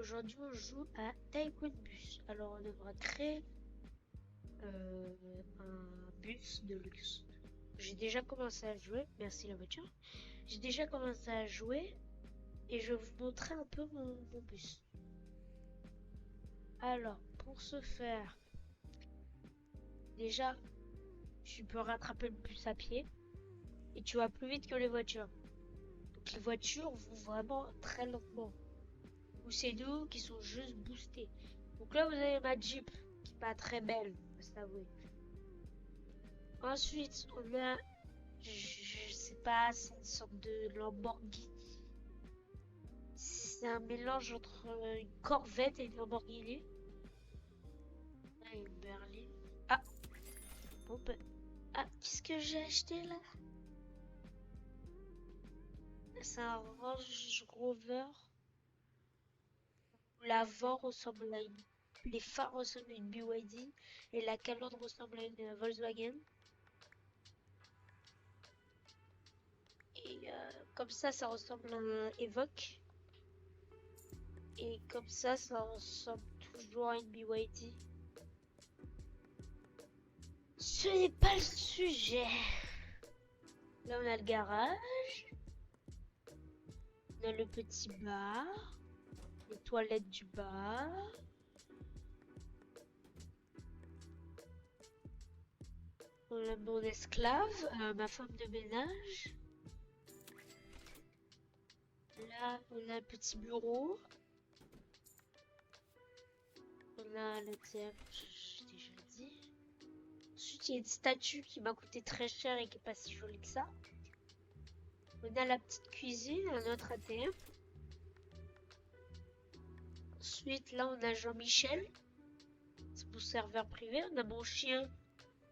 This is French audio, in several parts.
Aujourd'hui, on joue à Tycoon Bus. Alors, on devra créer un bus de luxe. J'ai déjà commencé à jouer. Merci la voiture. J'ai déjà commencé à jouer et je vais vous montrer un peu mon bus. Alors, pour ce faire, déjà, tu peux rattraper le bus à pied et tu vas plus vite que les voitures. Donc, les voitures vont vraiment très lentement. Ou c'est nous qui sont juste boostés. Donc là, vous avez ma Jeep qui est pas très belle, faut s'avouer. Ensuite, on a, je sais pas, c'est une sorte de Lamborghini. C'est un mélange entre une Corvette et une Lamborghini. Là, une berline. Ah, bon ben, ah, qu'est-ce que j'ai acheté là? C'est un Range Rover. L'avant ressemble à une, les phares ressemblent à une BYD et la calandre ressemble à une Volkswagen. Et comme ça ressemble à un Evoque. Et comme ça ressemble toujours à une BYD. Ce n'est pas le sujet. Là, on a le garage. On a le petit bar. Les toilettes du bar. On a mon esclave, ma femme de ménage. Là, on a un petit bureau. On a le thème, j'ai déjà dit. Ensuite, il y a une statue qui m'a coûté très cher et qui est pas si jolie que ça. On a la petite cuisine, un autre ATM. Ensuite, là, on a Jean-Michel. C'est mon serveur privé. On a mon chien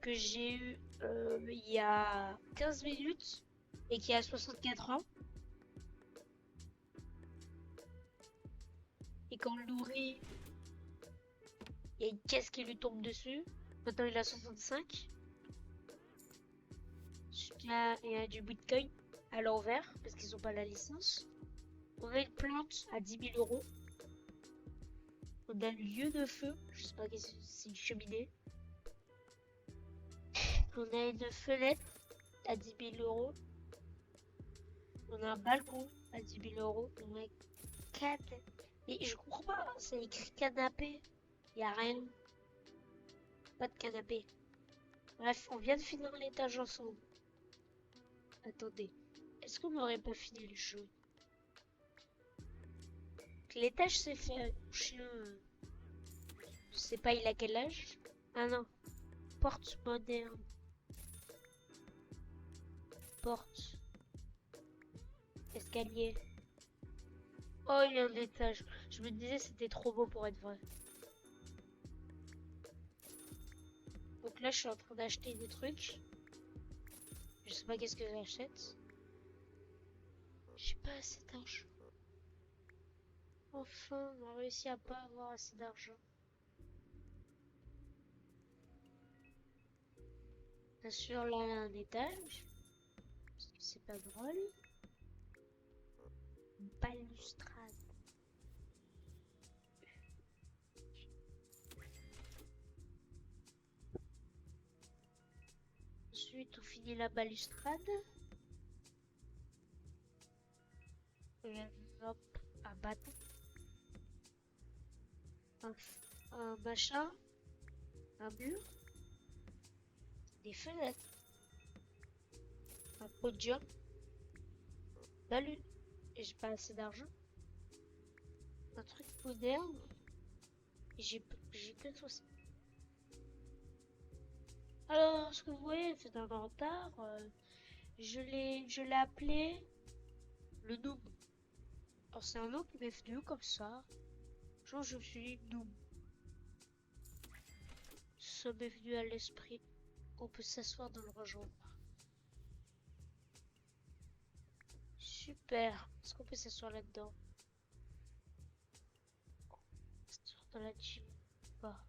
que j'ai eu il y a 15 minutes et qui a 64 ans. Et quand on le nourrit, il y a une caisse qui lui tombe dessus. Maintenant, il a 65. Ensuite, là, il y a du bitcoin à l'envers parce qu'ils n'ont pas la licence. On a une plante à 10 000 euros. On a un lieu de feu. Je sais pas si c'est une cheminée. On a une fenêtre à 10 000 euros. On a un balcon à 10 000 euros. On a 4. Et je comprends pas, c'est écrit canapé. Y a rien. Pas de canapé. Bref, on vient de finir l'étage ensemble. Attendez. Est-ce qu'on n'aurait pas fini le jeu? L'étage c'est fait. Mon chien. Je sais pas, il a quel âge? Ah non. Porte moderne. Porte. Escalier. Oh, il y a un étage. Je me disais c'était trop beau pour être vrai. Donc là, je suis en train d'acheter des trucs. Je sais pas qu'est-ce que j'achète. J'ai pas assez d'argent. Enfin, on a réussi à pas avoir assez d'argent. Bien sûr, là, un étage. Parce que c'est pas drôle. Une balustrade. Ensuite, on finit la balustrade. Et hop, un bâton. Un machin. Un mur. Des fenêtres. Un podium. La lune. Et j'ai pas assez d'argent. Un truc moderne. Et j'ai que 60. Alors, ce que vous voyez, c'est un inventaire. Je l'ai appelé le noob. Alors, c'est un nom qui m'est venu comme ça. Genre, je me suis dit noob. Ça m'est venu à l'esprit. On peut s'asseoir dans le rejoindre. Super. Est-ce qu'on peut s'asseoir là-dedans? S'asseoir dans la gym. Pas.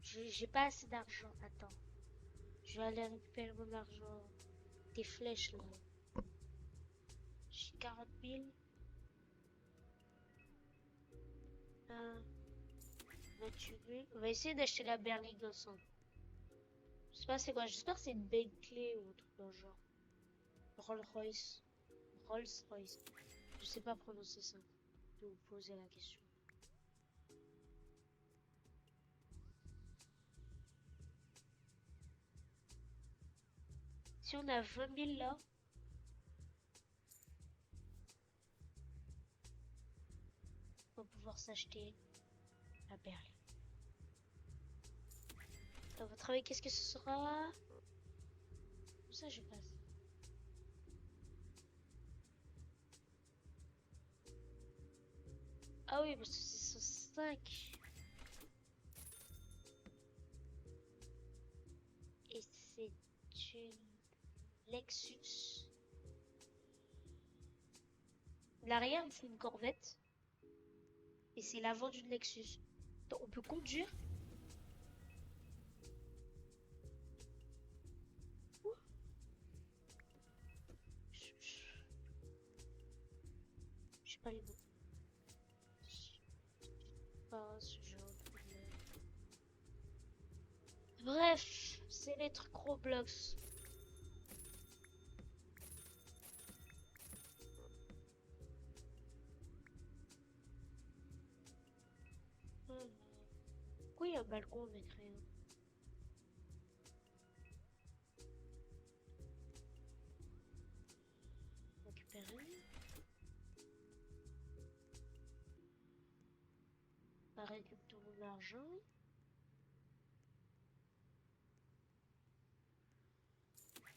J'ai pas assez d'argent. Attends. Je vais aller récupérer mon argent. Des flèches là. J'ai 40 000. On va essayer d'acheter la berline ensemble. Je sais pas c'est quoi, j'espère que c'est une Bentley ou un truc dans le genre. Rolls-Royce. Rolls-Royce. Je sais pas prononcer ça. Je vais vous poser la question. Si on a 20 000 là, on va pouvoir s'acheter la berline. À votre avis, qu'est-ce que ce sera? Ça, je passe. Ah oui, parce que c'est 105. Et c'est une Lexus. L'arrière, c'est une Corvette. Et c'est l'avant d'une Lexus. Donc on peut conduire. Je sais pas les mots. Pas ce genre de problème. Bref, c'est les trucs Roblox. Pourquoi il y a un balcon avec rien? Récupérer. On va récupérer tout mon argent.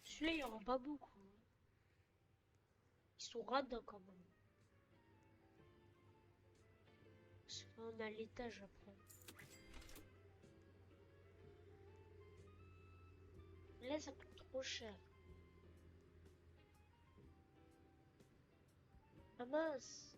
Celui-là, il n'y en aura pas beaucoup. Ils sont radins quand même. Parce qu'on a l'étage après. Là, ça coûte trop cher. Ah mince.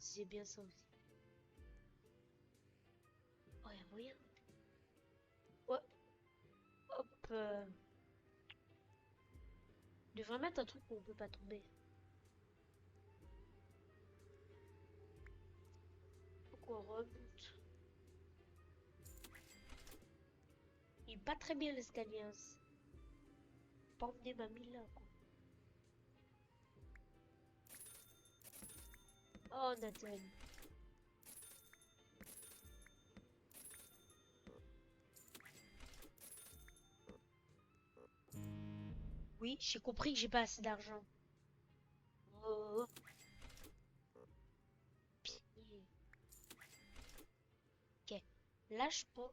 C'est bien ça aussi. Oh, y'a moyen. Ouais. Hop. On devrait mettre un truc où on peut pas tomber. Faut qu'on remonte. Il est pas très bien l'escalier. Hein. Pas emmener mamie là, quoi. Oh, Nathan. Oui, j'ai compris que j'ai pas assez d'argent. Oh. Ok. Là, je pense...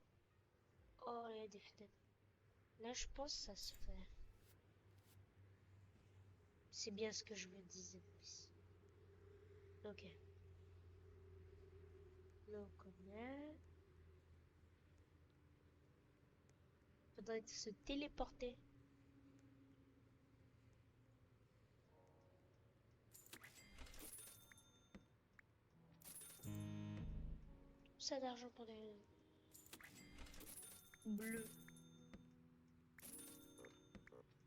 Oh, il y a des fenêtres. Là, je pense que ça se fait. C'est bien ce que je me disais. Ok. Là, on connaît. Faudrait se téléporter. Ça d'argent pour des bleus.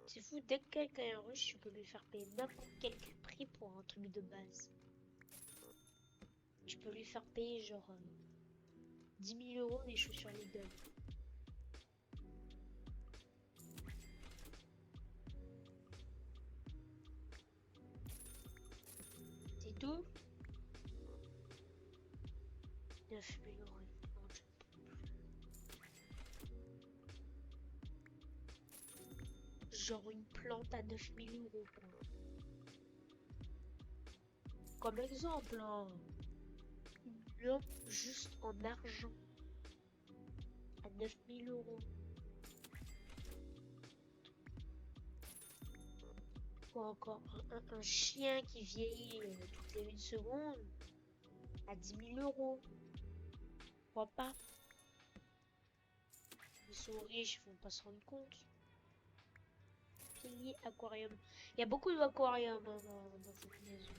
C'est fou, dès que quelqu'un est russe, tu peux lui faire payer n'importe quel prix pour un truc de base. Tu peux lui faire payer genre 10 000 euros des chaussures Lidl. C'est tout? 9 000 euros. Genre une plante à 9 000 euros, quoi. Comme exemple, hein, une lampe juste en argent à 9 000 euros. Ou encore un chien qui vieillit toutes les 1 seconde à 10 000 euros. Pourquoi pas? Ils sont riches, ils vont pas se rendre compte. Pilier aquarium. Il y a beaucoup d'aquariums hein, dans cette maison.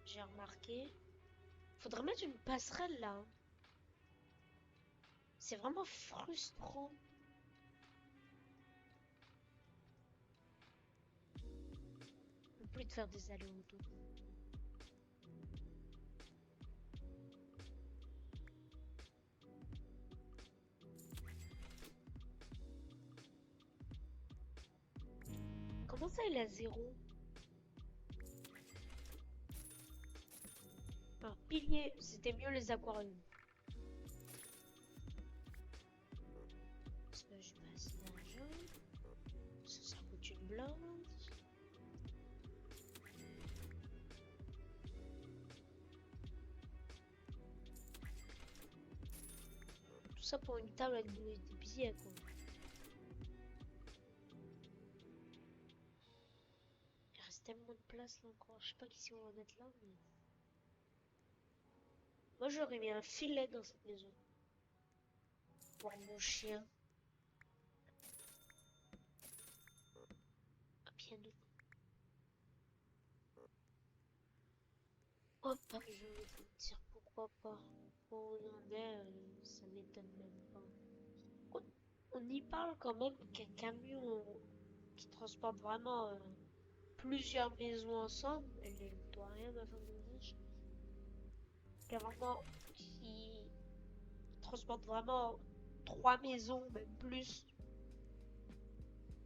J'ai remarqué. Faudrait mettre une passerelle là. Hein. C'est vraiment frustrant. On peut plus de faire des allers-retours. Comment ça il a 0? Un pilier, c'était mieux les aquariums. Parce que j'ai pas assez d'argent. Ça coûte une blinde. Tout ça pour une table avec des billets quoi. Il reste tellement de place là encore. Je sais pas qui si on va mettre là mais... Moi j'aurais mis un filet dans cette maison. Pour mon chien. Un piano. Hop, je vais te dire pourquoi pas. Pour Hollandais, ça m'étonne même pas. On y parle quand même qu'un camion qui transporte vraiment plusieurs maisons ensemble, elle ne doit rien à Bangladesh. Vraiment, qui transporte vraiment 3 maisons, même plus.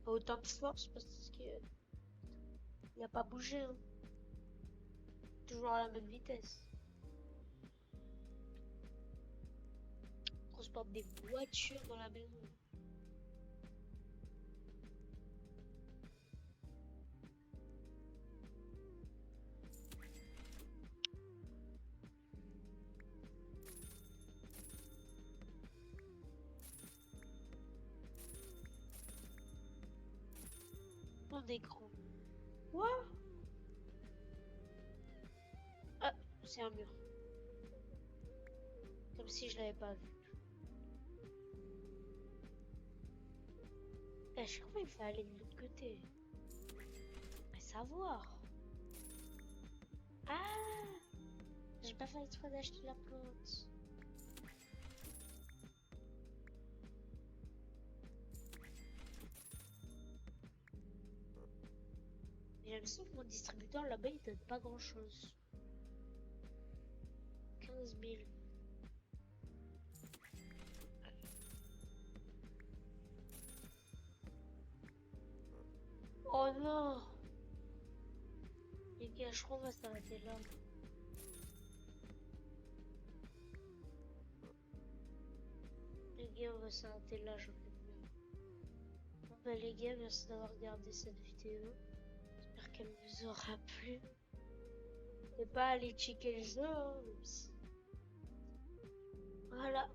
Pas autant de force parce que il n'y a pas bougé. Hein. Toujours à la même vitesse. Transporte des voitures dans la maison. Mon écran. Quoi? Ah, c'est un mur. Comme si je l'avais pas vu. À chaque fois, il faut aller de l'autre côté. Mais savoir. Ah! J'ai pas fait exprès d'acheter la plante. J'ai l'impression que mon distributeur là-bas il donne pas grand chose. 15 000. Oh non! Les gars, je crois qu'on va s'arrêter là. Les gars, on va s'arrêter là, je peux plus. Bon bah les gars, merci d'avoir regardé cette vidéo. J'espère qu'elle vous aura plu. N'hésitez pas à aller checker le jeu. Hein, voilà.